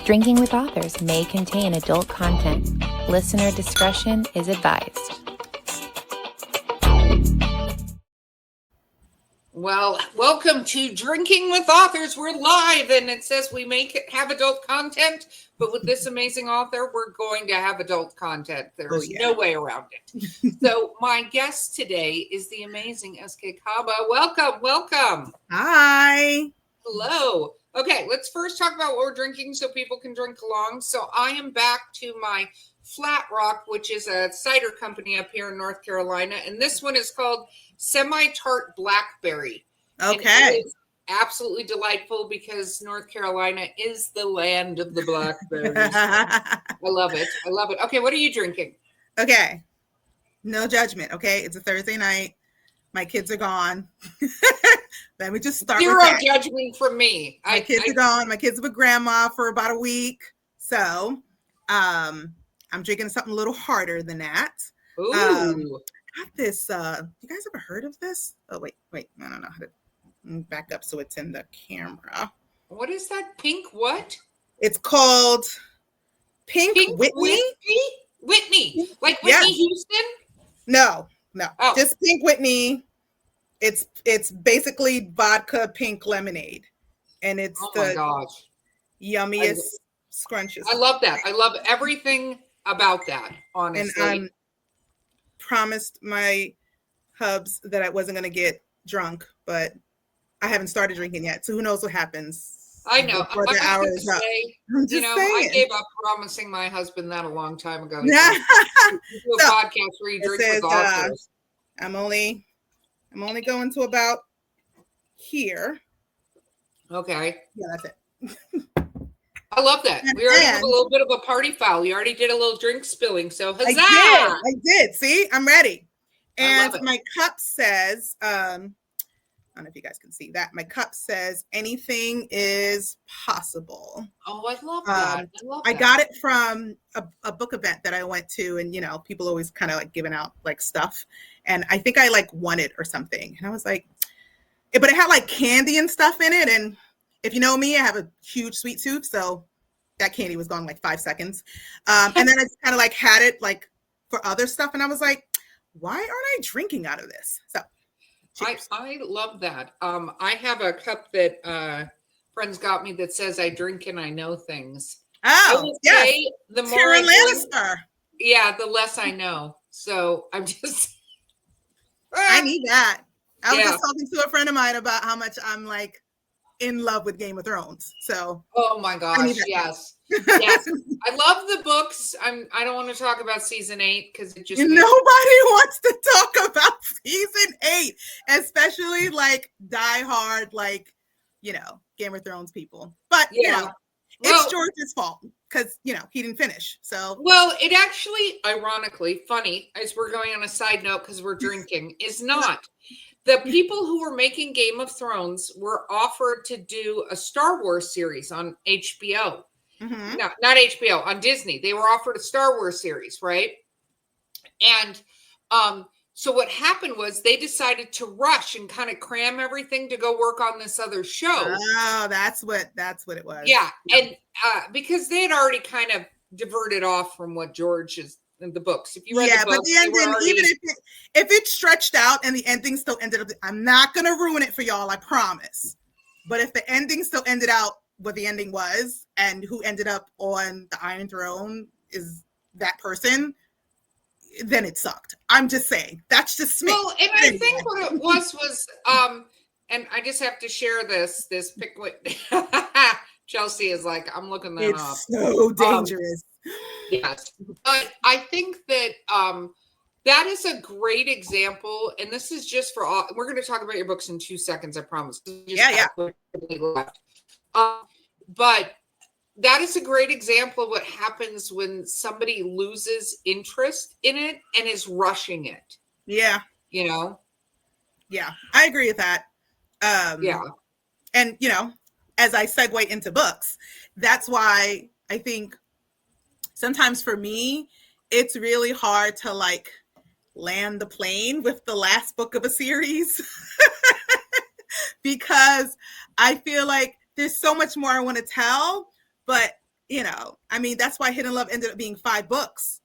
Drinking with Authors may contain adult content. Listener discretion is advised. Well, welcome to Drinking with Authors. We're live, and it says we have adult content, but with this amazing author, we're going to have adult content. There's no way around it. So my guest today is the amazing SK Kaba. Welcome. Hi. Hello. Okay, let's first talk about what we're drinking so people can drink along. So I am back to my Flat Rock, which is a cider company up here in North Carolina, and this one is called Semi-Tart Blackberry. Okay. And it is absolutely delightful because North Carolina is the land of the blackberries. I love it. Okay, what are you drinking? Okay. No judgment, okay? It's a Thursday night. My kids are gone. Let me just start Zero with that. judgment from me. My kids are gone. My kids are with grandma for about a week. So I'm drinking something a little harder than that. Ooh. Got this. You guys ever heard of this? Oh, wait. I don't know how to back up so it's in the camera. What is that? Pink what? It's called Pink Whitney. Whitney. Like Whitney Houston? No. Oh. Just Pink Whitney. It's basically vodka pink lemonade. And it's yummiest, scrumptious. I love that. I love everything about that, honestly. And I promised my hubs that I wasn't going to get drunk, but I haven't started drinking yet. So who knows what happens. I know. I gave up promising my husband that a long time ago. Do a podcast where you drink with authors. I'm only going to about here. Okay. Yeah, that's it. I love that. We already have a little bit of a party foul. You already did a little drink spilling. So huzzah! I did. See, I'm ready. And my cup says, I don't know if you guys can see that. My cup says, anything is possible. Oh, I love that. I got it from a book event that I went to, and people always kind of like giving out like stuff. And I think I like won it or something. And I was like, but it had like candy and stuff in it. And if you know me, I have a huge sweet tooth. So that candy was gone in like 5 seconds. And then I just kind of like had it like for other stuff. And I was like, why aren't I drinking out of this? So I love that. I have a cup that friends got me that says I drink and I know things. Oh, yes. The more Tyrion Lannister. The less I know. So I'm just... I need that. I was just talking to a friend of mine about how much I'm like in love with Game of Thrones. So oh my gosh, yes. I love the books. I don't want to talk about season 8 because it just nobody wants to talk about season 8, especially like diehard Game of Thrones people. But it's George's fault because he didn't finish. So it actually, ironically, funny as we're going on a side note because we're drinking, is not. The people who were making Game of Thrones were offered to do a Star Wars series on HBO. Mm-hmm. No, not HBO, on Disney. They were offered a Star Wars series, right? And so what happened was they decided to rush and kind of cram everything to go work on this other show. Oh, that's what it was. Yeah. And because they had already kind of diverted off from what George is in the books. If you read the books, but the ending, even if it stretched out and the ending still ended up, I'm not going to ruin it for y'all, I promise. But if the ending still ended out what the ending was, and who ended up on the Iron Throne is that person, then it sucked. I'm just saying. That's just me. Well, and I think what it was, and I just have to share this pick with Chelsea is like, I'm looking that up. It's so dangerous. Yes. But I think that that is a great example. And this is just for all, we're going to talk about your books in 2 seconds, I promise. But that is a great example of what happens when somebody loses interest in it and is rushing it. Yeah. Yeah, I agree with that. And, as I segue into books, that's why I think sometimes for me, it's really hard to like land the plane with the last book of a series because I feel like there's so much more I want to tell, but I mean, that's why Hidden Love ended up being 5 books.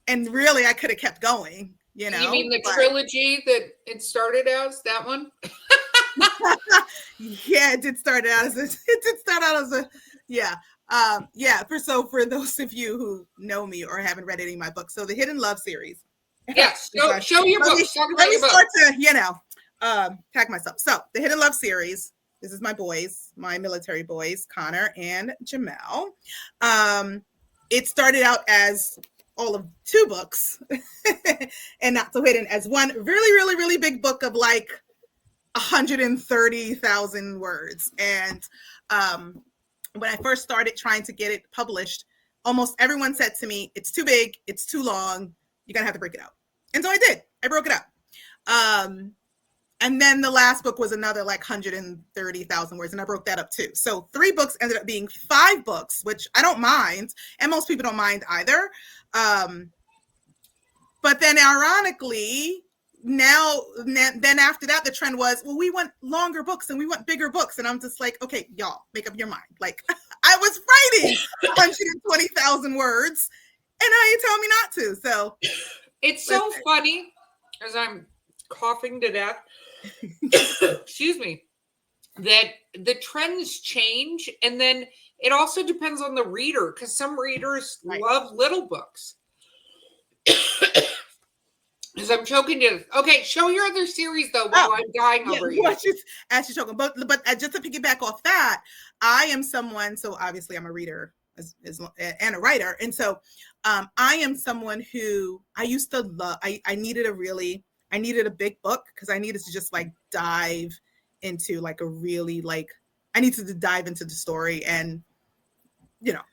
And really, I could have kept going, You mean the trilogy that it started as, that one? Yeah, it did start out as for those of you who know me or haven't read any of my books, so the Hidden Love series. Yes, show your books. Talk about your start book. to, tag myself. So the Hidden Love series, this is my boys, my military boys, Connor and Jamel. It started out as all of 2 books and Not So Hidden as one really, really, really big book of like 130,000 words. And when I first started trying to get it published, almost everyone said to me, it's too big, it's too long, you're gonna have to break it out. And so I did. I broke it up. And then the last book was another like 130,000 words, and I broke that up too. So 3 books ended up being 5 books, which I don't mind, and most people don't mind either. But then ironically, then after that, the trend was, well, we want longer books and we want bigger books. And I'm just like, okay, y'all, make up your mind. Like, I was writing 120,000 words, and now you tell me not to. So it's so funny, as I'm coughing to death, excuse me, that the trends change, and then it also depends on the reader, because some readers love little books. Because I'm choking to death. Okay, show your other series though while I'm dying over you. As you're choking, but just to piggyback off that, I am someone. So obviously, I'm a reader and a writer, and so I am someone who I used to love. I needed a big book because I needed to just like dive into like a really like I needed to dive into the story and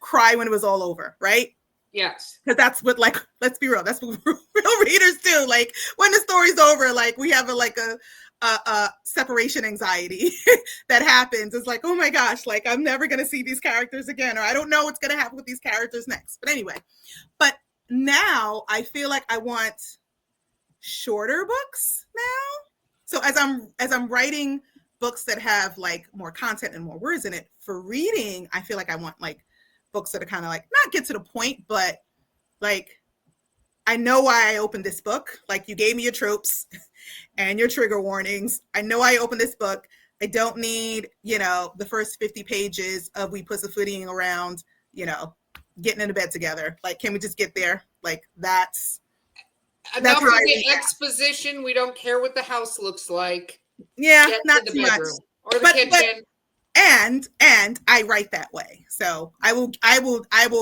cry when it was all over, right? Yes. Because that's what, like, let's be real, that's what real readers do. Like when the story's over, like we have a separation anxiety that happens. It's like, oh my gosh, like I'm never gonna see these characters again, or I don't know what's gonna happen with these characters next. But anyway, but now I feel like I want shorter books now. So as I'm writing books that have like more content and more words in it for reading, I feel like I want like books that are kind of like not get to the point, but like I know why I opened this book. Like you gave me your tropes and your trigger warnings. I know I opened this book. I don't need, the first 50 pages of we pussyfooting around, getting into bed together. Like, can we just get there? Like that's enough of the exposition. We don't care what the house looks like. Yeah, not too much. Or the kitchen. And I write that way. So I will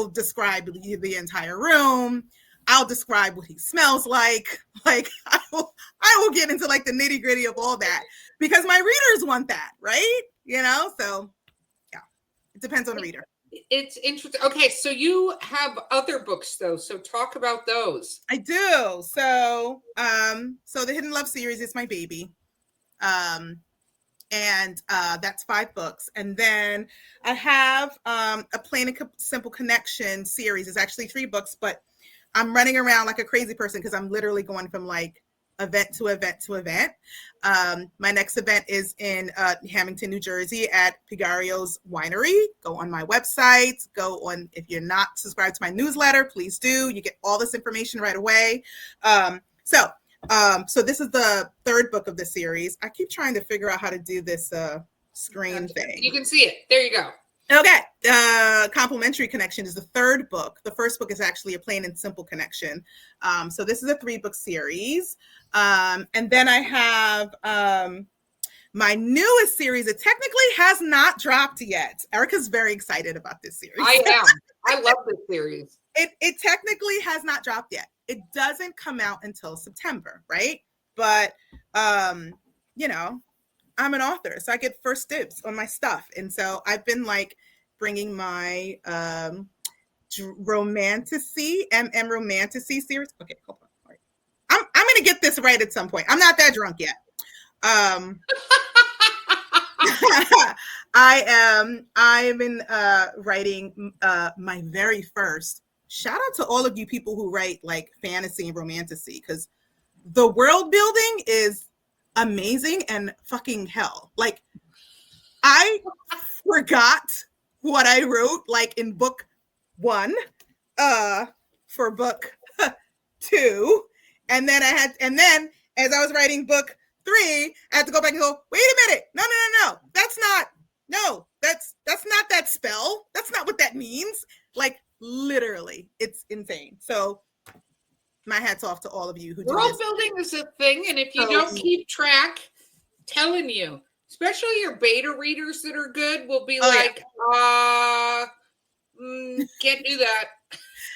describe the entire room. I'll describe what he smells like. Like I will get into like the nitty gritty of all that because my readers want that, right? So yeah, it depends on the reader. It's interesting. Okay, so you have other books though. So talk about those. I do. So the Hidden Love series is my baby. And that's 5 books. And then I have a Plain and Simple Connection series. It's actually 3 books, but I'm running around like a crazy person because I'm literally going from like event to event to event. My next event is in Hamilton, New Jersey at Pigario's Winery. Go on my website. If you're not subscribed to my newsletter, please do. You get all this information right away. So this is the 3rd book of the series. I keep trying to figure out how to do this screen thing. You can see it. There you go. Okay. Complementary Connection is the 3rd book. The 1st book is actually a Plain and Simple Connection. So this is a 3-book series. And then I have my newest series. It technically has not dropped yet. Erica's very excited about this series. I am. I love this series. It technically has not dropped yet. It doesn't come out until September, right? But, I'm an author, so I get first dibs on my stuff. And so I've been like bringing my romantasy series. Okay, hold on. All right. I'm going to get this right at some point. I'm not that drunk yet. I've been writing my very first. Shout out to all of you people who write like fantasy and romantasy, because the world building is amazing and fucking hell. Like I forgot what I wrote like in book 1 for book 2, and then as I was writing book 3, I had to go back and go, wait a minute, no, that's not that spell, that's not what that means. Like literally, it's insane. So my hat's off to all of you who do world this. building is a thing, and if you don't keep track, telling you, especially your beta readers that are good, will be can't do that.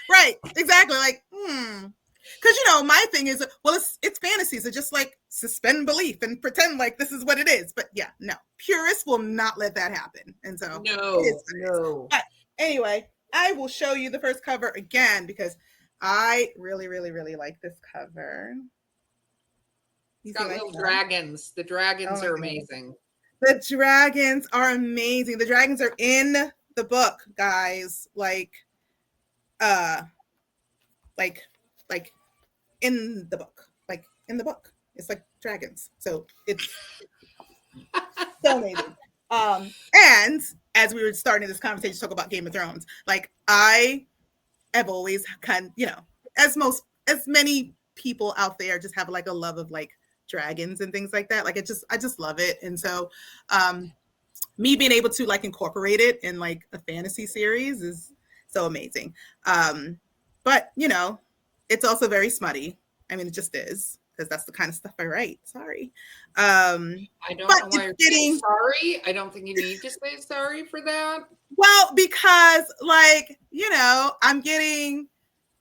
Right, exactly. Like, because my thing is, well, it's fantasy, so just like suspend belief and pretend like this is what it is. But yeah, no, purists will not let that happen, and so no. But anyway, I will show you the first cover again because I really, really, really like this cover. It's got little dragons. The dragons are amazing. The dragons are amazing. The dragons are in the book, guys. Like in the book. Like in the book. It's like dragons. So it's so amazing. And as we were starting this conversation to talk about Game of Thrones, like I have always as many people out there just have like a love of like dragons and things like that. Like I just love it. And so me being able to like incorporate it in like a fantasy series is so amazing. But it's also very smutty. I mean, it just is, because that's the kind of stuff I write. Sorry. I don't know why you're saying sorry. I don't think you need to say sorry for that. Well, because I'm getting,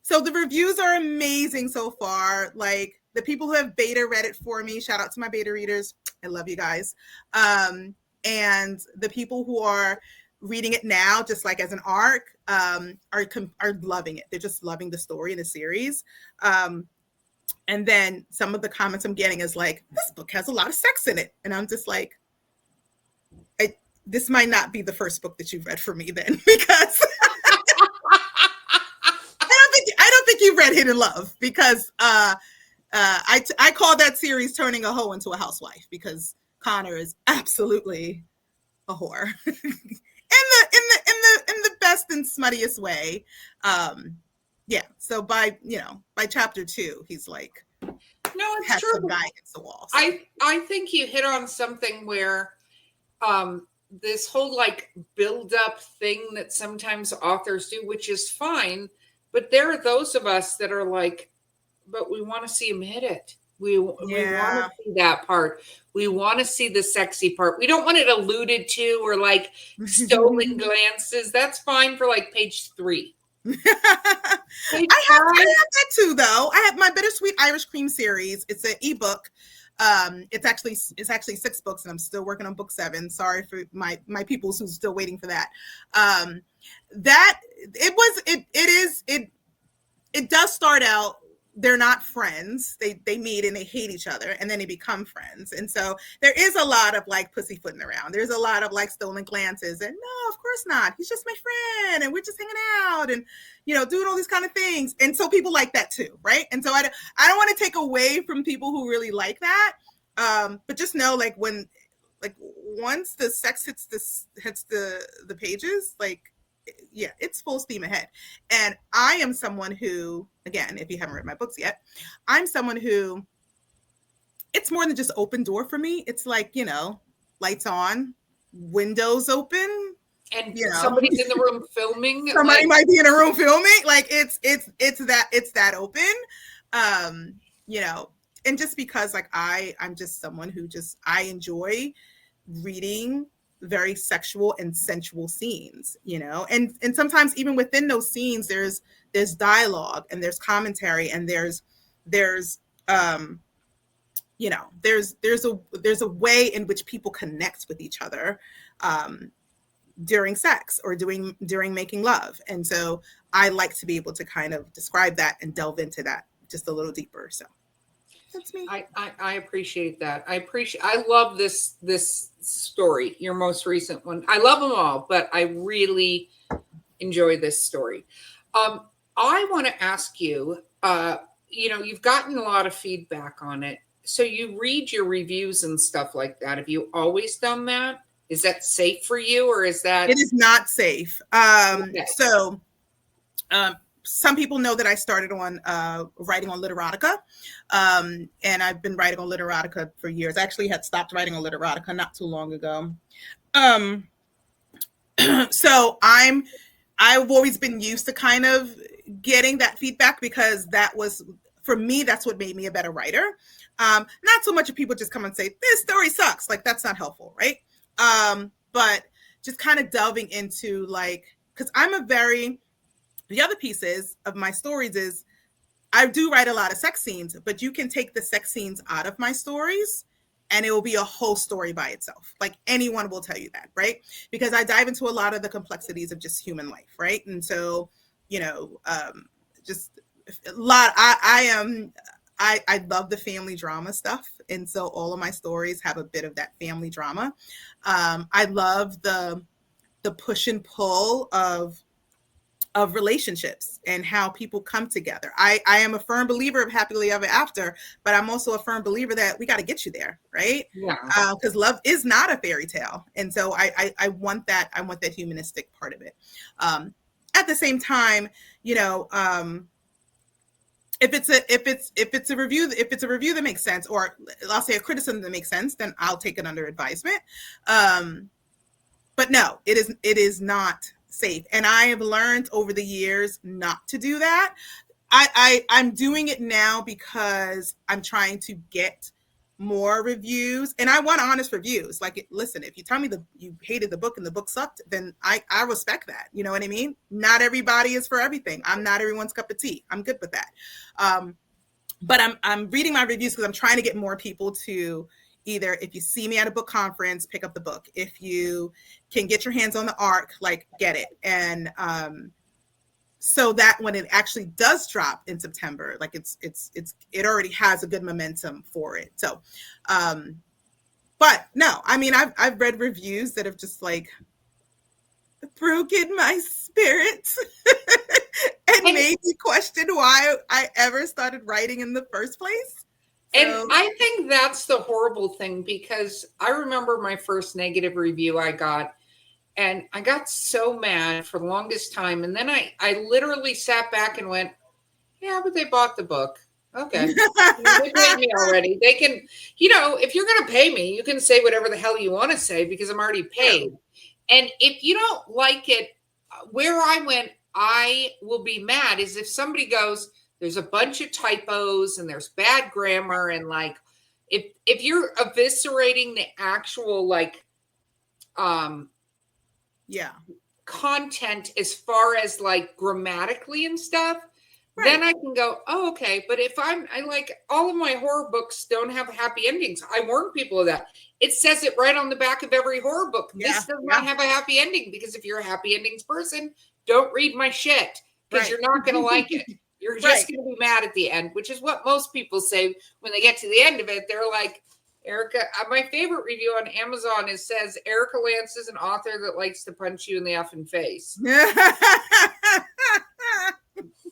so the reviews are amazing so far. Like the people who have beta read it for me, shout out to my beta readers. I love you guys. And the people who are reading it now, just like as an arc, are loving it. They're just loving the story and the series. And then some of the comments I'm getting is like, this book has a lot of sex in it. And I'm just like, this might not be the first book that you've read for me then, because I don't think you've read Hidden Love, because I call that series turning a hoe into a housewife, because Connor is absolutely a whore in the best and smuttiest way. Yeah. So by chapter 2, he's like, no, it's had true. Some guy against the wall. So. I think you hit on something where this whole like build up thing that sometimes authors do, which is fine, but there are those of us that are like, but we want to see him hit it. We want to see that part. We want to see the sexy part. We don't want it alluded to or like stolen glances. That's fine for like page 3. I have that too, though. I have my Bittersweet Irish Cream series. It's an ebook. It's actually 6 books, and I'm still working on book 7. Sorry for my peoples who's still waiting for that. It does start out, they're not friends. They meet and they hate each other, and then they become friends. And so there is a lot of like pussyfooting around. There's a lot of like stolen glances, and no, of course not. He's just my friend, and we're just hanging out, and doing all these kind of things. And so people like that too, right? And so I don't want to take away from people who really like that, but just know like when once the sex hits the pages, like yeah, it's full steam ahead. And I am someone who, again, if you haven't read my books yet, I'm someone who, it's more than just open door for me. It's like, lights on, windows open, and somebody's in the room filming. Somebody might be in a room filming. Like it's that open. And just because like I'm just someone who I enjoy reading very sexual and sensual scenes, and sometimes even within those scenes there's dialogue and there's commentary and there's a way in which people connect with each other during sex or during making love. And so I like to be able to kind of describe that and delve into that just a little deeper. So that's me. I appreciate that. I love this story, your most recent one. I love them all, but I really enjoy this story. I want to ask you, you've gotten a lot of feedback on it. So you read your reviews and stuff like that. Have you always done that? Is that safe for you, or is that? It is not safe. Okay. So Some people know that I started on writing on Literotica, and I've been writing on Literotica for years. I actually had stopped writing on Literotica not too long ago. So I've always been used to kind of getting that feedback, because that was, for me, that's what made me a better writer. Not so much of people just come and say, this story sucks. Like, that's not helpful, right? But just kind of delving into, like, because the other pieces of my stories is I do write a lot of sex scenes, but you can take the sex scenes out of my stories and it will be a whole story by itself. Like, anyone will tell you that, right? Because I dive into a lot of the complexities of just human life, right? And so, just a lot. I love the family drama stuff, and so all of my stories have a bit of that family drama. I love the push and pull of relationships and how people come together. I am a firm believer of happily ever after, but I'm also a firm believer that we got to get you there, right? Yeah. Because love is not a fairy tale, and so I want that. I want that humanistic part of it. At the same time, if it's a review that makes sense, or I'll say a criticism that makes sense, then I'll take it under advisement. But no, it is not safe. And I have learned over the years not to do that. I'm doing it now because I'm trying to get more reviews, and I want honest reviews. Like, listen, if you tell me you hated the book and the book sucked, then I respect that. You know what I mean? Not everybody is for everything. I'm not everyone's cup of tea. I'm good with that. But I'm reading my reviews because I'm trying to get more people to either, if you see me at a book conference, pick up the book. If you can get your hands on the ARC, like, get it. And so that when it actually does drop in September, like, it already has a good momentum for it. So, but no, I mean, I've read reviews that have just, like, broken my spirit and made me question why I ever started writing in the first place. And I think that's the horrible thing, because I remember my first negative review I got, and I got so mad for the longest time. And then I literally sat back and went, yeah, but they bought the book. Okay. They paid me already. They can, if you're going to pay me, you can say whatever the hell you want to say, because I'm already paid. And if you don't like it, where I went, I will be mad is if somebody goes, there's a bunch of typos and there's bad grammar, and, like, if you're eviscerating the actual, like, content as far as, like, grammatically and stuff, right, then I can go, oh, okay. But if I like, all of my horror books don't have happy endings. I warn people of that. It says it right on the back of every horror book. This does not have a happy ending, because if you're a happy endings person, don't read my shit, because you're not going to like it. You're just going to be mad at the end, which is what most people say when they get to the end of it. They're like, Erica, my favorite review on Amazon says, Erica Lance is an author that likes to punch you in the effing face.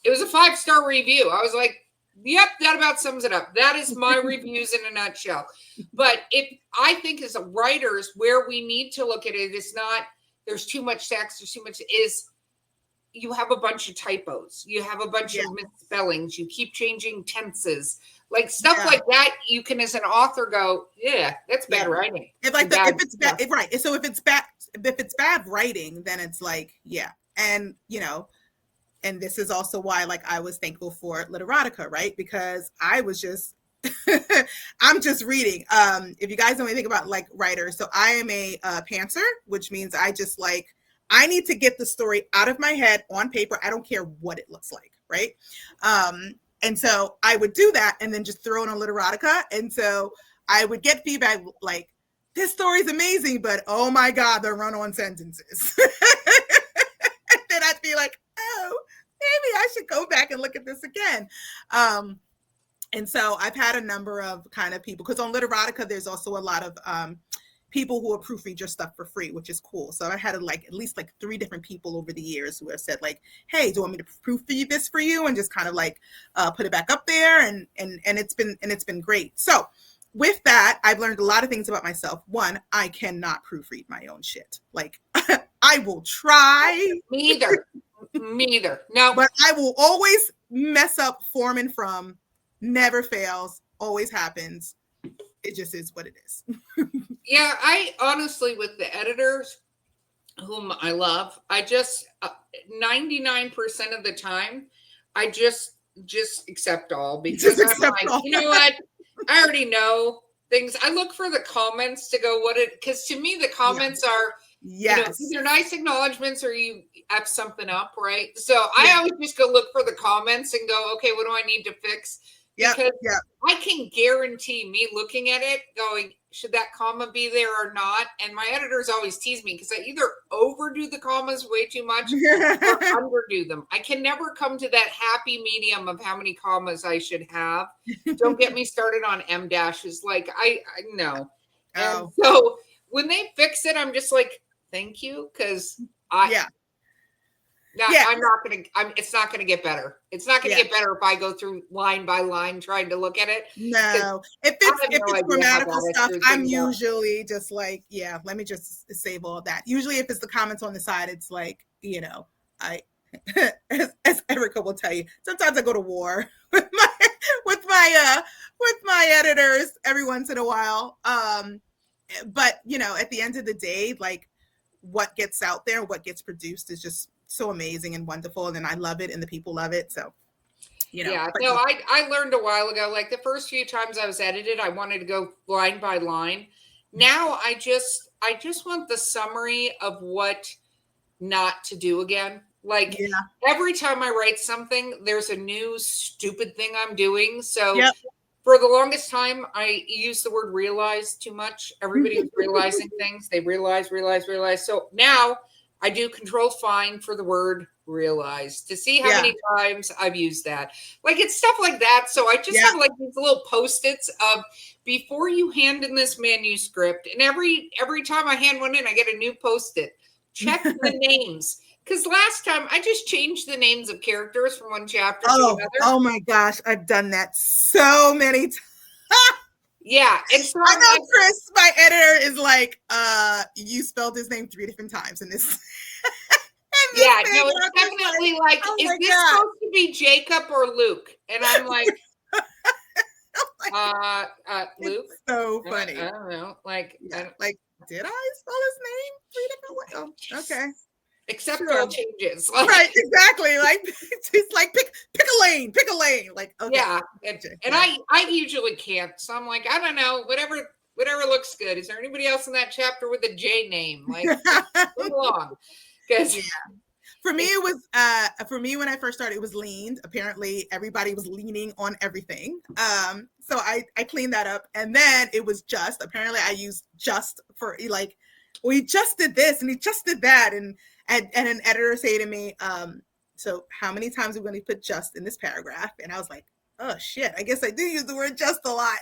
It was a 5-star review. I was like, yep, that about sums it up. That is my reviews in a nutshell. But I think as a writers, where we need to look at it is not, there's too much sex, there's too much, is you have a bunch of typos. You have a bunch of misspellings. You keep changing tenses. Like, stuff like that, you can, as an author, go, yeah, that's bad writing. If it's bad, right. So if it's bad writing, then it's like, and and this is also why, like, I was thankful for Literotica, right? Because I was just, I'm just reading. If you guys know anything about, like, writers, so I am a pantser, which means I just, like, I need to get the story out of my head on paper. I don't care what it looks like, right? And so I would do that and then just throw it on Literotica. And so I would get feedback like, this story's amazing, but oh my God, the run-on sentences. And then I'd be like, oh, maybe I should go back and look at this again. And so I've had a number of kind of people, because on Literotica, there's also a lot of people who will proofread your stuff for free, which is cool. So I had at least 3 different people over the years who have said, like, hey, do you want me to proofread this for you? And just kind of put it back up there. And it's been great. So with that, I've learned a lot of things about myself. One, I cannot proofread my own shit. Like, I will try. Me Me either. No. But I will always mess up form and from. Never fails. Always happens. It just is what it is. Yeah, I honestly, with the editors, whom I love, I just 99% of the time, I just accept all because I'm like, all. You know what? I already know things. I look for the comments to go because to me the comments are either nice acknowledgments or you F something up, right? So I always just go look for the comments and go, okay, what do I need to fix? Because I can guarantee me looking at it going, should that comma be there or not? And my editors always tease me because I either overdo the commas way too much or underdo them. I can never come to that happy medium of how many commas I should have. Don't get me started on M dashes. Like I know. And so when they fix it, I'm just like, thank you. Cause I'm not going to, it's not going to get better. It's not going to get better if I go through line by line trying to look at it. No, if it's grammatical stuff, I'm usually just like, let me just save all that. Usually if it's the comments on the side, it's like, as Erica will tell you, sometimes I go to war with my editors every once in a while. But at the end of the day, like what gets out there, what gets produced is just so amazing and wonderful, and I love it and the people love it. So I learned a while ago, like the first few times I was edited, I wanted to go line by line. Now I just want the summary of what not to do again. Like every time I write something, there's a new stupid thing I'm doing. So for the longest time, I used the word realize too much. Everybody was realizing things. They realize. So now I do Control-Find for the word realize to see how many times I've used that. Like it's stuff like that. So I just have like these little Post-its of before you hand in this manuscript, and every time I hand one in, I get a new Post-it. Check the names. Because last time I just changed the names of characters from one chapter to another. Oh my gosh, I've done that so many times. Yeah. And so I know Chris, my editor, is like, you spelled his name 3 different times in this. No, it's definitely like, is this supposed to be Jacob or Luke? And I'm like, Luke. It's so funny. I don't know. Like, did I spell his name 3 different ways? Oh, okay. Except all changes. Right, exactly. Like it's like pick a lane. Like, okay. Yeah. And I usually can't. So I'm like, I don't know, whatever looks good. Is there anybody else in that chapter with a J name? Like move along. Because for me, it was when I first started, it was leaned. Apparently everybody was leaning on everything. So I cleaned that up. And then it was just, apparently I used just for like, well, he just did this and he just did that. And an editor say to me, so how many times are we going to put just in this paragraph? And I was like, oh shit, I guess I do use the word just a lot.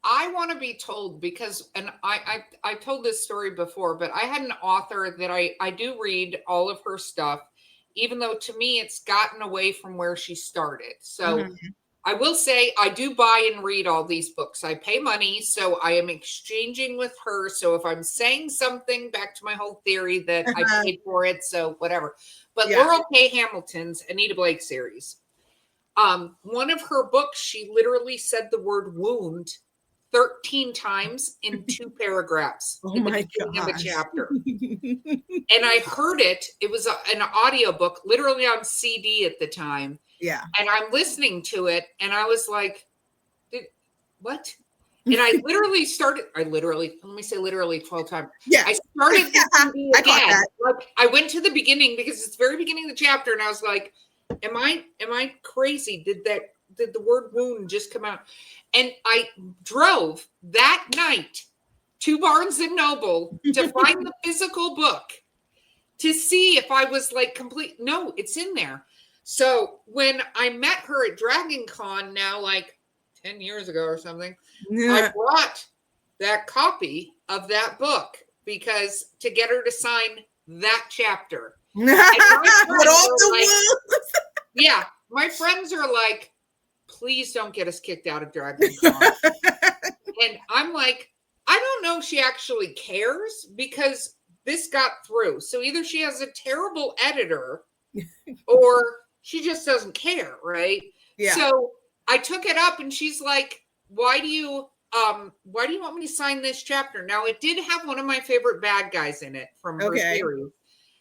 I want to be told because, and I told this story before, but I had an author that I do read all of her stuff, even though to me it's gotten away from where she started. So I will say I do buy and read all these books. I pay money, so I am exchanging with her. So if I'm saying something, back to my whole theory that I paid for it, so whatever. But Laurel K. Hamilton's Anita Blake series. One of her books, she literally said the word wound 13 times in 2 paragraphs at the beginning of a chapter. And I heard it. It was an audiobook, literally on CD at the time. Yeah. And I'm listening to it and I was like, what? And I literally started, let me say literally 12 times. Yeah. I started the CD again. Like I went to the beginning because it's the very beginning of the chapter and I was like, am I crazy? Did the word wound just come out? And I drove that night to Barnes and Noble to find the physical book to see if I was like no, it's in there. So when I met her at Dragon Con now, like 10 years ago or something, I brought that copy of that book because to get her to sign that chapter. And my friends are like, please don't get us kicked out of Dragon Con. And I'm like, I don't know if she actually cares because this got through. So either she has a terrible editor or she just doesn't care, right? Yeah. So I took it up and she's like, why do you want me to sign this chapter? Now it did have one of my favorite bad guys in it from her series.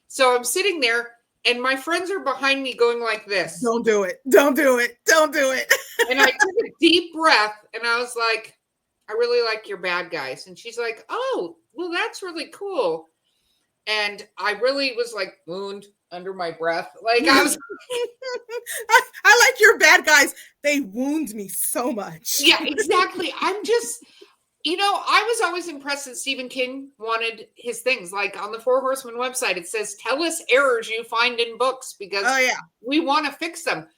So I'm sitting there and my friends are behind me going like this. Don't do it. Don't do it. Don't do it. And I took a deep breath and I was like, I really like your bad guys. And she's like, oh, well, that's really cool. And I really was like wound under my breath. Like I was I like your bad guys. They wound me so much. Yeah, exactly. I'm just, I was always impressed that Stephen King wanted his things. Like on the Four Horsemen website, it says, tell us errors you find in books because we want to fix them.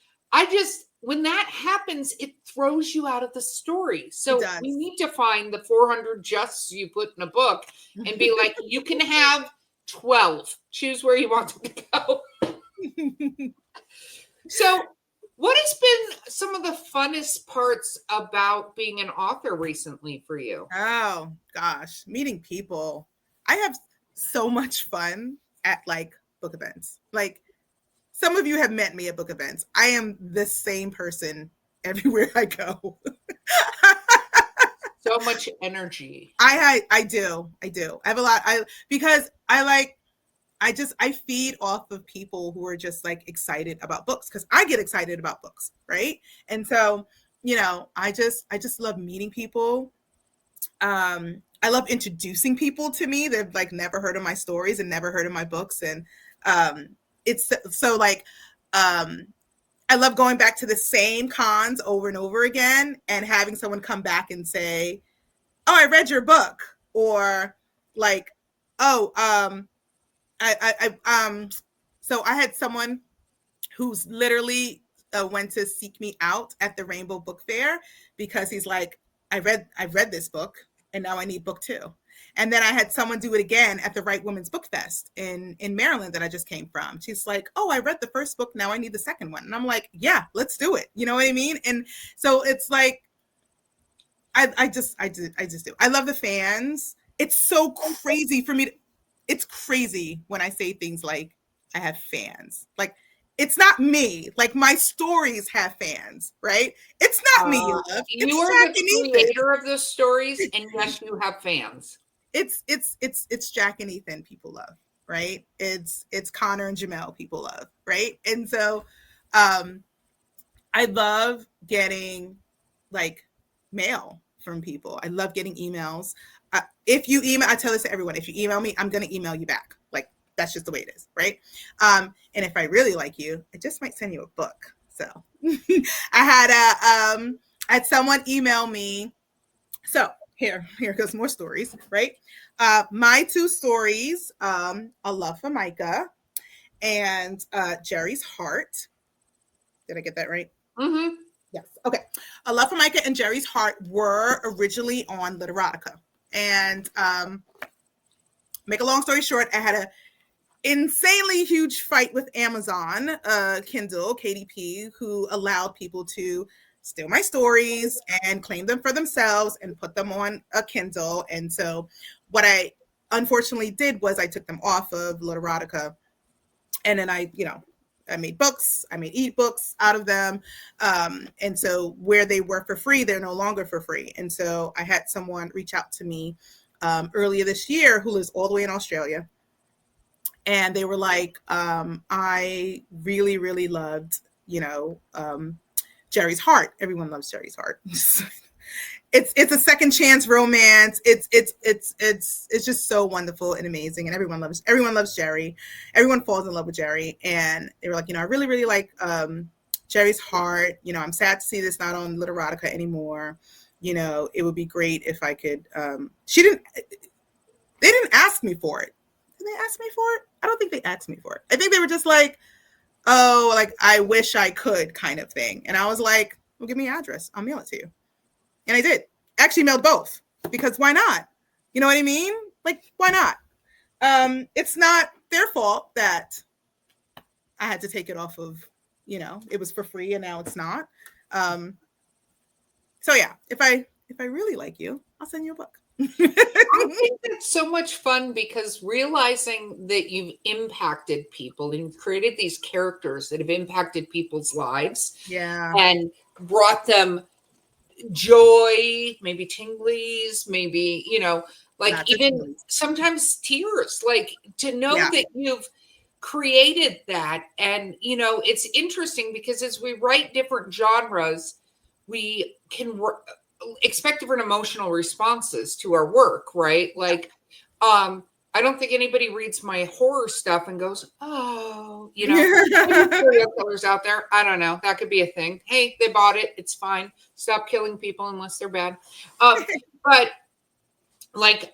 When that happens, it throws you out of the story. So we need to find the 400 justs you put in a book and be like, you can have 12. Choose where you want them to go. So what has been some of the funnest parts about being an author recently for you? Oh, gosh. Meeting people. I have so much fun at like book events. Like some of you have met me at book events. I am the same person everywhere I go. So much energy. I do. I have a lot. Because I feed off of people who are just like excited about books because I get excited about books, right? And so, I just love meeting people. I love introducing people to me. They've like never heard of my stories and never heard of my books. And it's so like I love going back to the same cons over and over again and having someone come back and say, oh, I read your book, or like, oh, so I had someone who's literally went to seek me out at the Rainbow Book Fair because he's like, I read this book and now I need book 2. And then I had someone do it again at the Right Women's Book Fest in Maryland that I just came from. She's like, oh, I read the first book. Now I need the second one. And I'm like, yeah, let's do it. You know what I mean? And so it's like, I just do. I love the fans. It's so crazy for me. It's crazy when I say things like I have fans. Like it's not me. Like my stories have fans, right? It's not me, love. You are the creator of those stories, and yes, you have fans. It's Jack and Ethan people love, right? It's Connor and Jamel people love, right? And so I love getting like mail from people. I love getting emails. If you email, I tell this to everyone, if you email me, I'm going to email you back. Like that's just the way it is, right? And if I really like you, I just might send you a book. So I had someone email me. So here goes more stories, right? My 2 stories, A Love for Micah and Jerry's Heart. Did I get that right? Mm-hmm. Yes. Okay. A Love for Micah and Jerry's Heart were originally on Literotica. And make a long story short, I had a insanely huge fight with Amazon Kindle, KDP, who allowed people to steal my stories and claim them for themselves and put them on a Kindle. And so what I unfortunately did was I took them off of Literotica, and then I made books, I made ebooks out of them. And so where they were for free, they're no longer for free. And so I had someone reach out to me earlier this year who lives all the way in Australia. And they were like, I really, really loved, Jerry's Heart. Everyone loves Jerry's Heart. It's a second chance romance. It's just so wonderful and amazing, and everyone loves Jerry. Everyone falls in love with Jerry, and they were like, I really, really like Jerry's Heart. I'm sad to see this not on Literotica anymore. It would be great if I could. They didn't ask me for it. Did they ask me for it? I don't think they asked me for it. I think they were just like, oh, like I wish I could kind of thing. And I was like, well, give me your address. I'll mail it to you. And I did. Actually mailed both because why not? You know what I mean? Like, why not? It's not their fault that I had to take it off of, it was for free and now it's not. So yeah, if I really like you, I'll send you a book. I think that's so much fun because realizing that you've impacted people and you've created these characters that have impacted people's lives Yeah. and brought them joy, maybe tinglies, maybe, like Not just even movies. sometimes tears, like to know Yeah. that you've created that. And, it's interesting because as we write different genres, we can expect different emotional responses to our work, right? Like, I don't think anybody reads my horror stuff and goes, oh, maybe serial killers out there. I don't know. That could be a thing. Hey, they bought it. It's fine. Stop killing people unless they're bad. But like,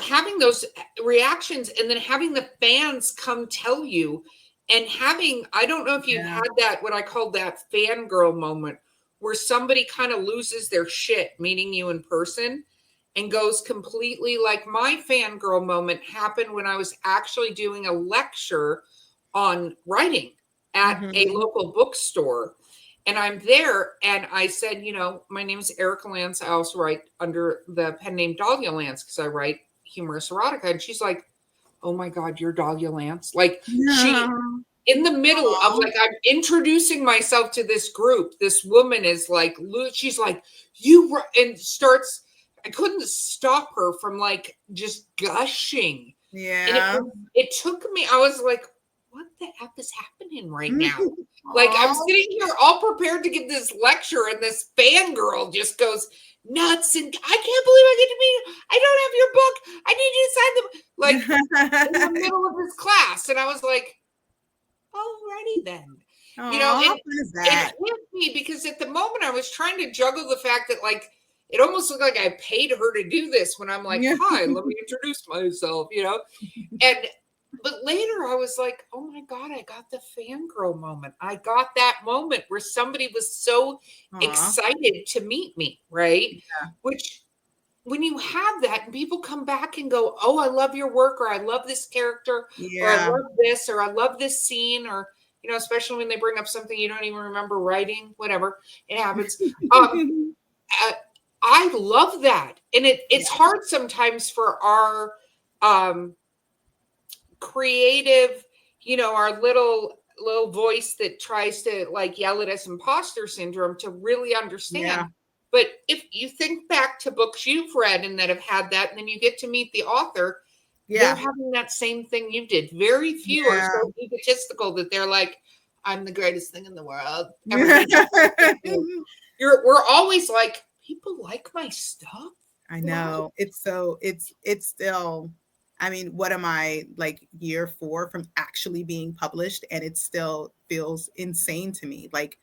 having those reactions and then having the fans come tell you and I don't know if you've Yeah. had that, what I call that fangirl moment where somebody kind of loses their shit meeting you in person and goes completely, like my fangirl moment happened when I was actually doing a lecture on writing at a local bookstore. And I'm there and I said, my name is Erica Lance. I also write under the pen name Dahlia Lance because I write humorous erotica. And she's like, oh my God, you're Dahlia Lance. Like she, in the middle of like, I'm introducing myself to this group. This woman is like, she's like, and starts, I couldn't stop her from like just gushing. Yeah. And it took me, I was like, what the F is happening right now? Like I'm sitting here all prepared to give this lecture and this fangirl just goes nuts and I can't believe I get to meet you. I don't have your book. I need you to sign the like in the middle of this class. And I was like, alrighty then. How fun is that? It hit me because at the moment I was trying to juggle the fact that like it almost looked like I paid her to do this when I'm like, hi, let me introduce myself, but later I was like, oh my God, I got the fangirl moment. I got that moment where somebody was so excited to meet me, right? Yeah. Which when you have that and people come back and go, oh, I love your work, or I love this character, or I love this, or I love this scene, or, especially when they bring up something you don't even remember writing, whatever, it happens. I love that. And it's hard sometimes for our creative, our little voice that tries to like yell at us, imposter syndrome, to really understand. Yeah. But if you think back to books you've read and that have had that, and then you get to meet the author, they're having that same thing you did. Very few are so egotistical that they're like, I'm the greatest thing in the world. We're always like, people like my stuff. I know. It's still, I mean, what am I, like year 4 from actually being published, and it still feels insane to me. Like,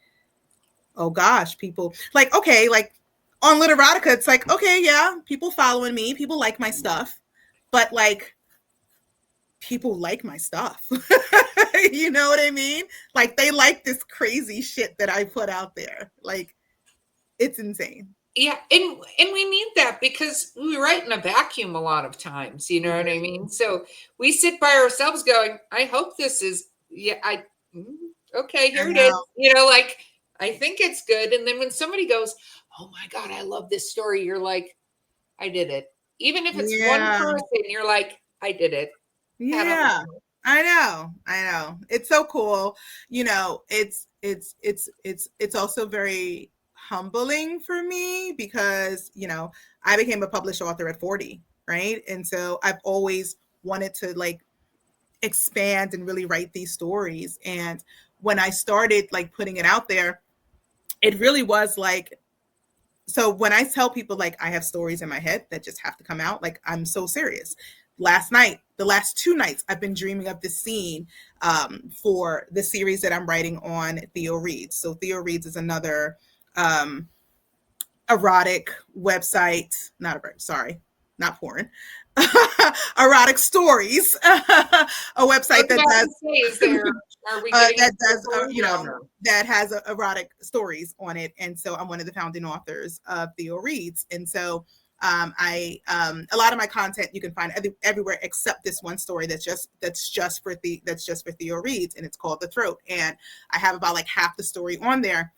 oh gosh, people like, okay, like on Literotica, it's like, okay, yeah, people following me, people like my stuff, but like people like my stuff. You know what I mean? Like they like this crazy shit that I put out there. Like it's insane. Yeah, and we need that because we write in a vacuum a lot of times, you know what I mean? So we sit by ourselves going, I hope this is, okay, here it is. Like, I think it's good. And then when somebody goes, oh my God, I love this story, you're like, I did it. Even if it's one person, you're like, I did it. Yeah, I know. It's so cool. It's also very humbling for me because, I became a published author at 40, right? And so I've always wanted to like expand and really write these stories. And when I started like putting it out there, it really was like, so when I tell people like I have stories in my head that just have to come out, like I'm so serious. The last 2 nights, I've been dreaming of this scene for the series that I'm writing on Theo Reads. So Theo Reads is another erotic website, not porn, erotic stories, a website that that has erotic stories on it. And so I'm one of the founding authors of Theo Reads. And so a lot of my content you can find everywhere except this one story that's just for Theo Reads, and it's called The Throat. And I have about like half the story on there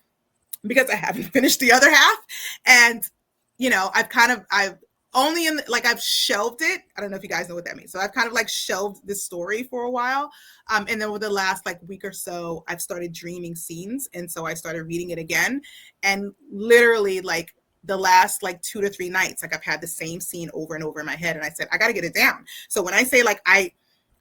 because I haven't finished the other half. And I've only in like I've shelved it. I don't know if you guys know what that means. So I've kind of like shelved this story for a while. And then over the last like week or so, I've started dreaming scenes. And so I started reading it again. And literally like the last like 2 to 3 nights, like I've had the same scene over and over in my head. And I said, I got to get it down. So when I say like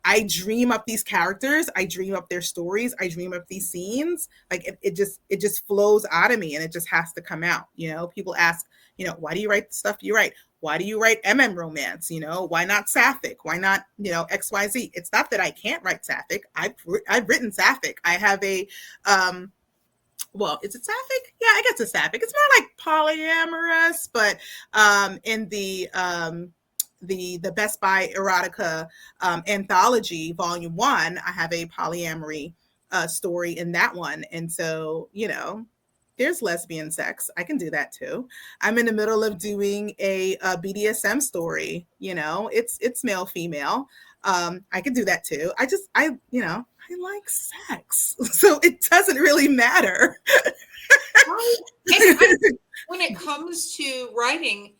I dream up these characters, I dream up their stories, I dream up these scenes, like it just flows out of me, and it just has to come out. You know, people ask, you know, why do you write the stuff you write? Why do you write romance? You know, why not sapphic? Why not, you know, XYZ? It's not that I can't write sapphic. I've written sapphic. I have a well, is it sapphic? Yeah, I guess it's sapphic. It's more like polyamorous, but in the Best Buy Erotica anthology, volume 1, I have a polyamory story in that one. And so, you know, there's lesbian sex. I can do that too. I'm in the middle of doing a BDSM story. You know, it's male, female. I can do that too. I like sex. So it doesn't really matter. When it comes to writing,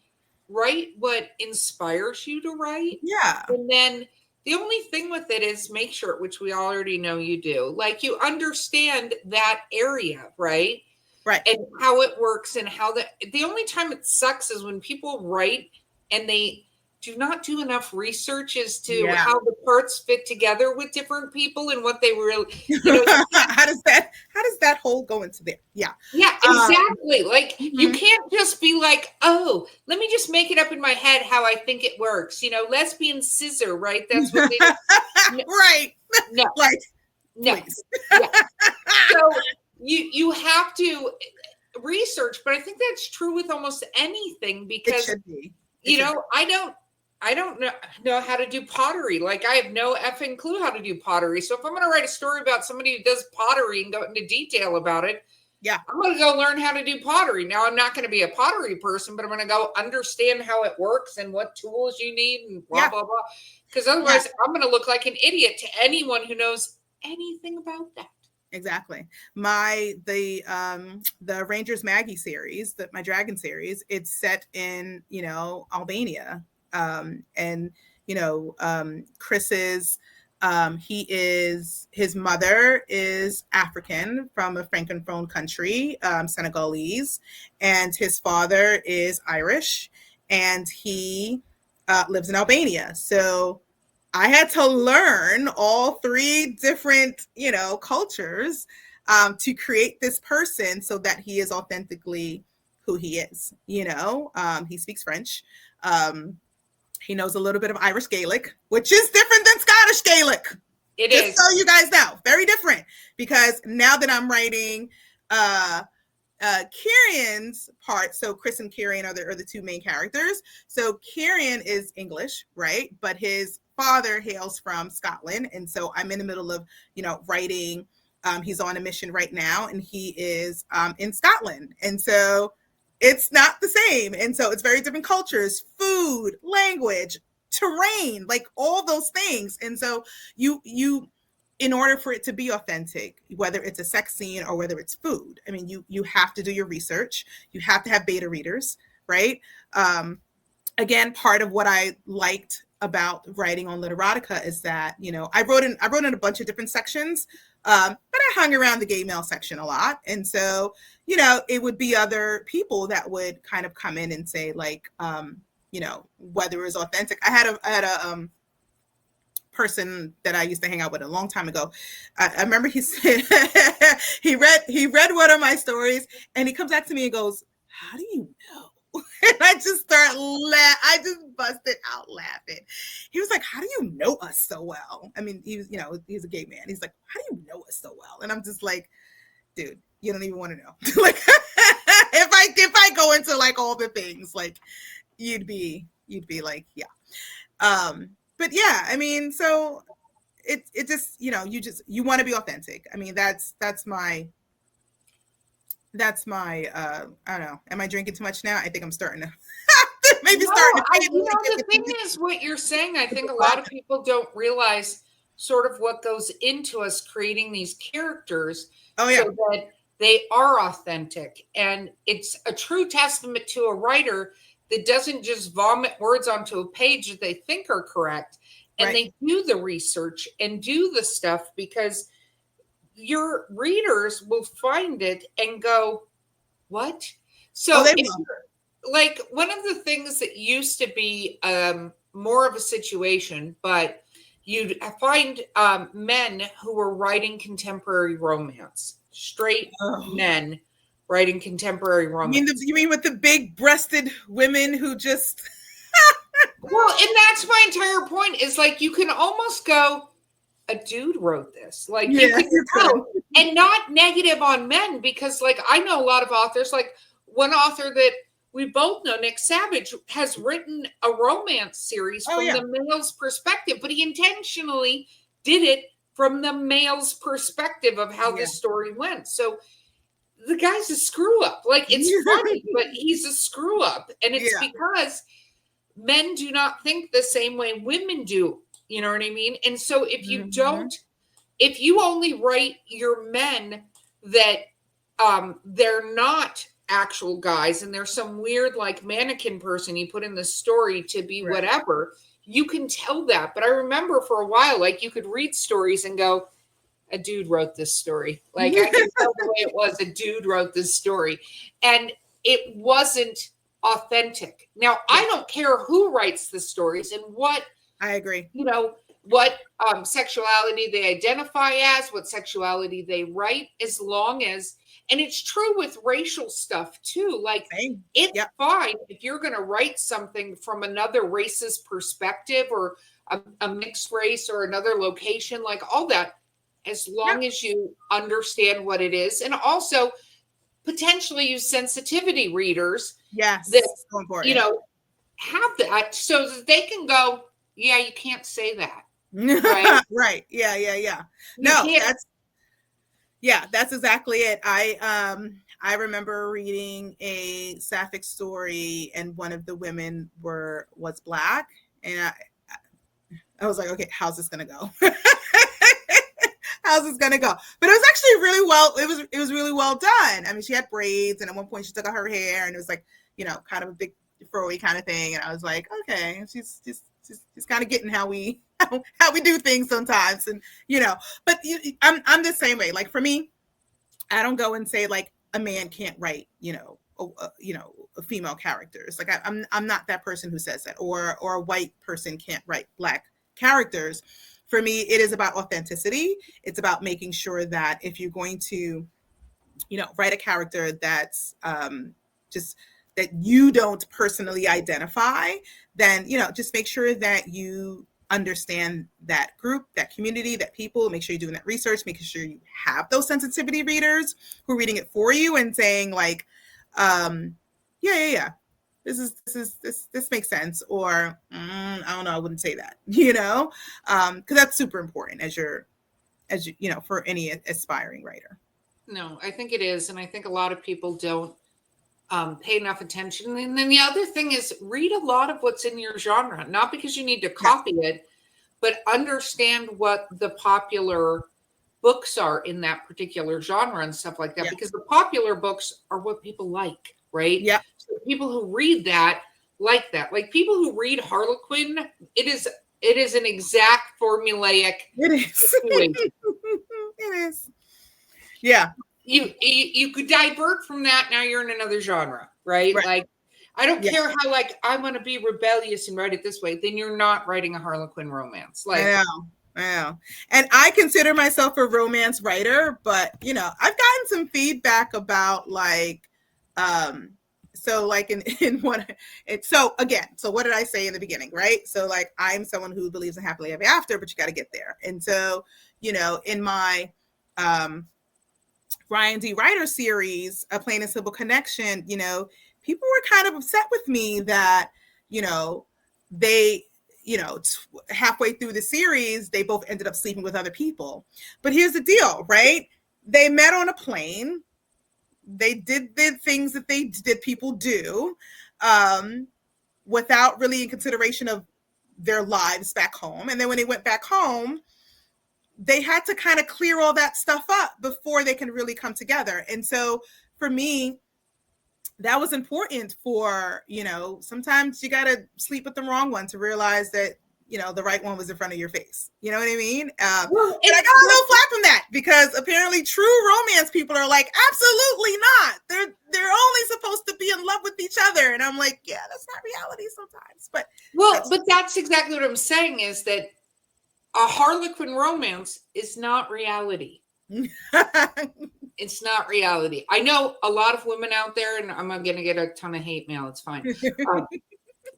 write what inspires you to write. Yeah. And then the only thing with it is make sure, which we already know you do, like you understand that area, right? Right. And how it works, and how the only time it sucks is when people write and they do not do enough research as to how the parts fit together with different people and what they really, you know, how does that whole go into there? Yeah. Yeah, exactly. Like you can't just be like, oh, let me just make it up in my head how I think it works. You know, lesbian scissor, right? That's what they do. Right. No. Like, no. Please. Yeah. So you have to research, but I think that's true with almost anything, because it should be. You know, I don't know how to do pottery. Like I have no effing clue how to do pottery. So if I'm going to write a story about somebody who does pottery and go into detail about it, yeah, I'm going to go learn how to do pottery. Now I'm not going to be a pottery person, but I'm going to go understand how it works and what tools you need and blah, blah, blah. Because otherwise I'm going to look like an idiot to anyone who knows anything about that. Exactly. The Rangers Maggie series, my Dragon series, it's set in, you know, Albania. And, you know, Chris's, his mother is African from a Francophone country, Senegalese, and his father is Irish, and he lives in Albania. So I had to learn all 3 different, you know, cultures to create this person so that he is authentically who he is. You know, he speaks French. He knows a little bit of Irish Gaelic, which is different than Scottish Gaelic. It Just is. so you guys know, very different. Because now that I'm writing Kieran's part, so Chris and Kieran are the 2 main characters. So Kieran is English, right? But his father hails from Scotland, and so I'm in the middle of, you know, writing. He's on a mission right now, and he is in Scotland, and so it's not the same. And so it's very different cultures, food, language, terrain, like all those things. And so you in order for it to be authentic, whether it's a sex scene or whether it's food, I mean, you have to do your research. You have to have beta readers, right? Again, part of what I liked about writing on Literotica is that, you know, I wrote in a bunch of different sections, but I hung around the gay male section a lot. And so, you know, it would be other people that would kind of come in and say, like, you know, whether it was authentic. I had a person that I used to hang out with a long time ago. I remember he said he read one of my stories, and he comes back to me and goes, "How do you know?" And I just I just busted out laughing. He was like, "How do you know us so well?" I mean, he was, you know, he's a gay man. He's like, "How do you know us so well?" And I'm just like, dude, you don't even want to know. Like, if I go into like all the things, like you'd be like, yeah. But yeah, I mean, so it just, you know, you want to be authentic. I mean, that's my I don't know. Am I drinking too much now? I think I'm starting to the thing is, what you're saying, I think a lot of people don't realize sort of what goes into us creating these characters. Oh yeah. So that they are authentic. And it's a true testament to a writer that doesn't just vomit words onto a page that they think are correct, and they do the research and do the stuff, because your readers will find it and go, what? So like one of the things that used to be more of a situation, but you'd find men who were writing contemporary romance, straight men writing contemporary romance. You mean with the big-breasted women who just... Well, and that's my entire point, is like, you can almost go, a dude wrote this. Like, you can go, and not negative on men, because like, I know a lot of authors, like one author that we both know, Nick Savage, has written a romance series from the male's perspective, but he intentionally did it from the male's perspective of how the story went. So the guy's a screw up. Like, it's funny, but he's a screw up. And it's because men do not think the same way women do. You know what I mean? And so if you if you only write your men that they're not actual guys, and there's some weird like mannequin person you put in the story to be whatever, you can tell that. But I remember for a while, like, you could read stories and go, a dude wrote this story. Like, I can tell the way it was, a dude wrote this story. And it wasn't authentic. Now, I don't care who writes the stories and what, I agree, you know, what sexuality they identify as, what sexuality they write, as long as, and it's true with racial stuff too. Like, it's fine if you're going to write something from another race's perspective, or a mixed race, or another location, like all that, as long as you understand what it is. And also potentially use sensitivity readers that, so important, you know, have that, so that they can go, yeah, you can't say that. Right. Yeah. No, that's exactly it. I remember reading a sapphic story, and one of the women was Black, and I was like, okay, how's this gonna go? How's this gonna go? But it was actually really well. It was really well done. I mean, she had braids, and at one point she took out her hair, and it was like, you know, kind of a big furry kind of thing. And I was like, okay, she's kind of getting how we do things sometimes, and you know. But I'm the same way. Like, for me, I don't go and say like a man can't write, female characters. Like, I'm not that person who says that, or a white person can't write Black characters. For me, it is about authenticity. It's about making sure that if you're going to, you know, write a character that's just that you don't personally identify, then, you know, just make sure that you understand that group, that community, that people. Make sure you're doing that research, making sure you have those sensitivity readers who are reading it for you and saying like, this makes sense, or I don't know, I wouldn't say that, you know, because that's super important as you know, for any aspiring writer. No, I think it is, and I think a lot of people don't pay enough attention. And then the other thing is, read a lot of what's in your genre, not because you need to copy it, but understand what the popular books are in that particular genre and stuff like that, because the popular books are what people like, right? Yeah. So people who read that like that. Like, people who read Harlequin, it is an exact formulaic situation. It is. Yeah. You could divert from that. Now you're in another genre, right? Like, I don't care how, like, I want to be rebellious and write it this way. Then you're not writing a Harlequin romance. Like, I know. And I consider myself a romance writer, but you know, I've gotten some feedback about like, so like in what it's so what did I say in the beginning, right? So like, I'm someone who believes in happily ever after, but you got to get there. And so, you know, in my Ryan D. Ryder series, A Plain and Simple Connection, you know, people were kind of upset with me that, you know, they, you know, halfway through the series, they both ended up sleeping with other people. But here's the deal, right? They met on a plane. They did the things that people do, without really in consideration of their lives back home. And then when they went back home, they had to kind of clear all that stuff up before they can really come together. And so for me, that was important for, sometimes you got to sleep with the wrong one to realize that, the right one was in front of your face. You know what I mean? Well, and I got a little flack from that because apparently true romance people are like, absolutely not. They're only supposed to be in love with each other. And I'm like, yeah, that's not reality sometimes. But that's exactly what I'm saying, is that a Harlequin romance is not reality. It's not reality. I know a lot of women out there, and I'm going to get a ton of hate mail. It's fine.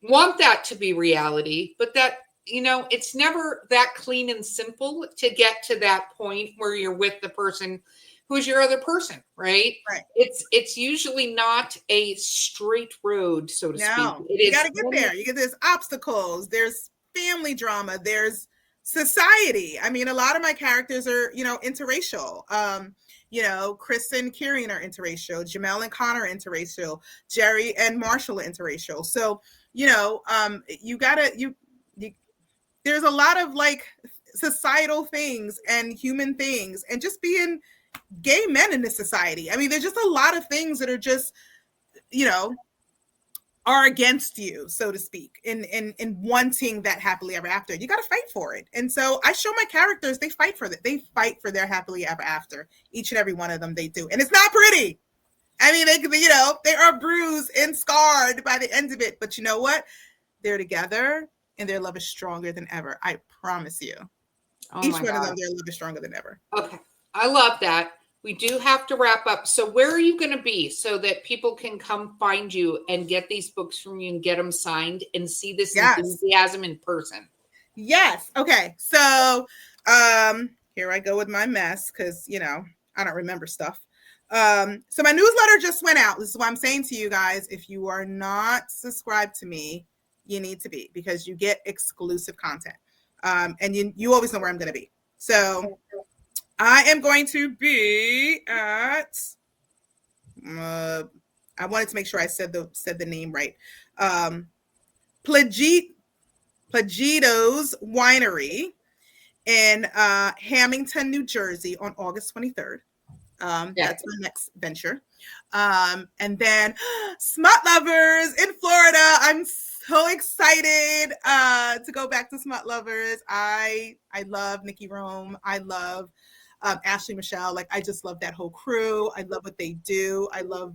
Want that to be reality, but that, it's never that clean and simple to get to that point where you're with the person who's your other person, right? Right. It's usually not a straight road, so to speak. You got to get there. There's obstacles. There's family drama. There's society. I mean, a lot of my characters are, interracial. Chris and Kieran are interracial. Jamel and Connor are interracial. Jerry and Marshall are interracial. So, there's a lot of like societal things and human things and just being gay men in this society. I mean, there's just a lot of things that are just, are against you, so to speak, in wanting that happily ever after. You got to fight for it. And so I show my characters, they fight for that. They fight for their happily ever after. Each and every one of them, they do. And it's not pretty. I mean, they are bruised and scarred by the end of it. But you know what? They're together and their love is stronger than ever. I promise you. Each one of them, their love is stronger than ever. Okay. I love that. We do have to wrap up. So where are you going to be so that people can come find you and get these books from you and get them signed and see this enthusiasm in person? Yes. Okay. So here I go with my mess because, I don't remember stuff. So my newsletter just went out. This is what I'm saying to you guys. If you are not subscribed to me, you need to be, because you get exclusive content. And you always know where I'm going to be. So I am going to be at, I wanted to make sure I said the name right. Plagito's Winery in Hamilton, New Jersey on August 23rd. That's my next venture. And then Smut Lovers in Florida. I'm so excited to go back to Smut Lovers. I love Nikki Rome. I love Ashley Michelle. Like, I just love that whole crew. I love what they do. I love,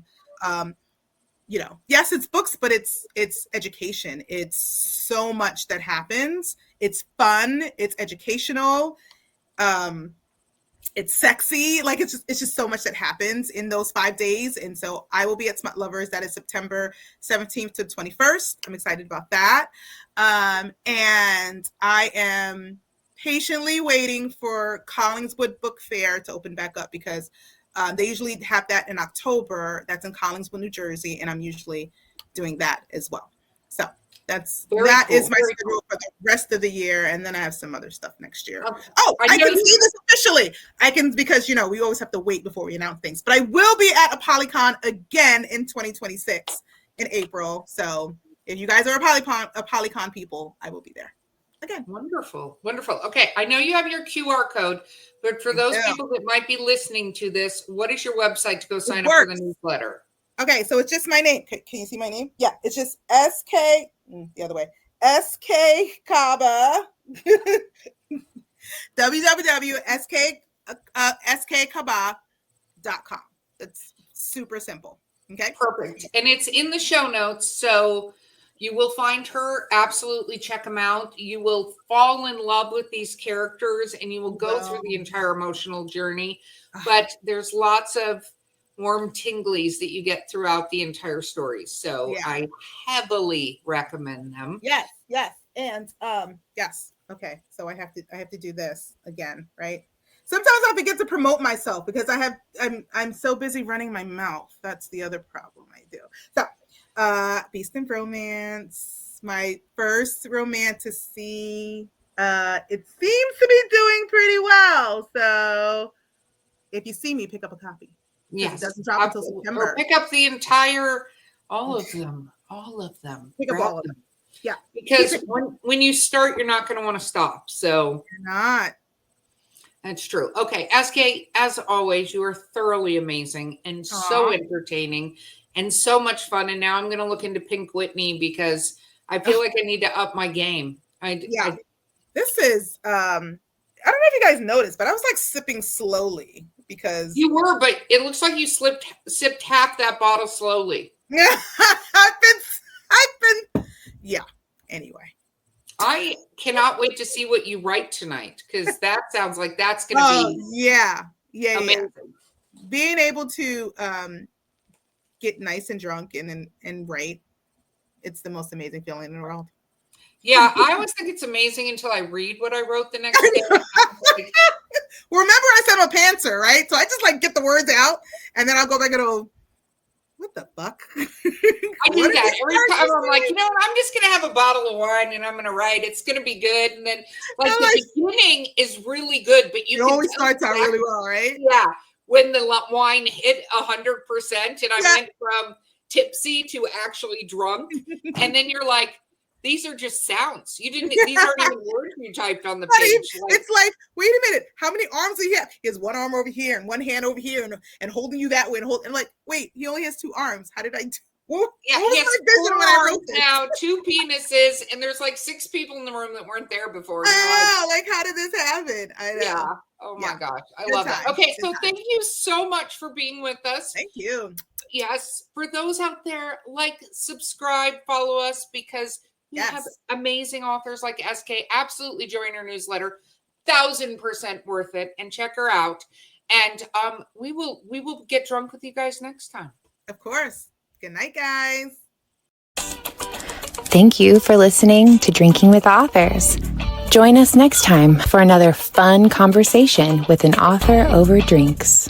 yes, it's books, but it's education. It's so much that happens. It's fun. It's educational. It's sexy. Like, it's just so much that happens in those 5 days. And so I will be at Smut Lovers. That is September 17th to 21st. I'm excited about that. And I am patiently waiting for Collingswood Book Fair to open back up, because they usually have that in October. That's in Collingswood, New Jersey. And I'm usually doing that as well. So is my schedule for the rest of the year. And then I have some other stuff next year. I can see this officially. Because, we always have to wait before we announce things. But I will be at a Polycon again in 2026 in April. So if you guys are a Polycon people, I will be there again. Wonderful. Okay. I know you have your QR code, but for those people that might be listening to this, what is your website to go sign up for the newsletter? Okay. So it's just my name. Can you see my name? Yeah. It's just the other way. SK Kaba. www.skkaba.com. That's super simple. Okay. Perfect. And it's in the show notes. So you will find her. Absolutely check them out. You will fall in love with these characters and you will go through the entire emotional journey. But there's lots of warm tinglies that you get throughout the entire story. So I heavily recommend them. Yes. And yes. Okay. So I have to do this again, right? Sometimes I forget to promote myself because I'm so busy running my mouth. That's the other problem I do. So Beast and Romance, my first romantasy. It seems to be doing pretty well. So if you see me, pick up a copy. Yes. It doesn't drop until September. Or pick up the entire, all of them. Pick up all of them. Yeah. Because when you start, you're not going to want to stop. So you're not. That's true. Okay. SK, as always, you are thoroughly amazing and so entertaining. and so much fun. And now I'm going to look into Pink Whitney because I feel like I need to up my game. This is, I don't know if you guys noticed, but I was like sipping slowly because you were, but it looks like you sipped half that bottle slowly. Yeah, yeah. Anyway, I cannot wait to see what you write tonight because that sounds like that's going to be amazing. Being able to get nice and drunk and write, it's the most amazing feeling in the world. Yeah, I always think it's amazing until I read what I wrote the next day. Well, remember I said I'm a pantser, right? So I just like get the words out and then I'll go back and go, what the fuck? I do that every time. I'm like, you know what? I'm just gonna have a bottle of wine and I'm gonna write. It's gonna be good. And then the beginning is really good, but it always starts out really well, right? Yeah. When the wine hit 100% and I went from tipsy to actually drunk, and then you're like, these are just sounds. These aren't even words you typed on the page. It's like, wait a minute, how many arms do he have? He has one arm over here and one hand over here and holding you that way and like, wait, he only has two arms. How did I do? What was my vision when I wrote this? Now, two penises, and there's like 6 people in the room that weren't there before. Like, how did this happen? I know. Yeah. Oh my gosh. I love it. Okay, so thank you so much for being with us. Thank you. Yes. For those out there, subscribe, follow us because we have amazing authors like SK. Absolutely join our newsletter. 1000% worth it. And check her out. And we will get drunk with you guys next time. Of course. Good night, guys. Thank you for listening to Drinking with Authors. Join us next time for another fun conversation with an author over drinks.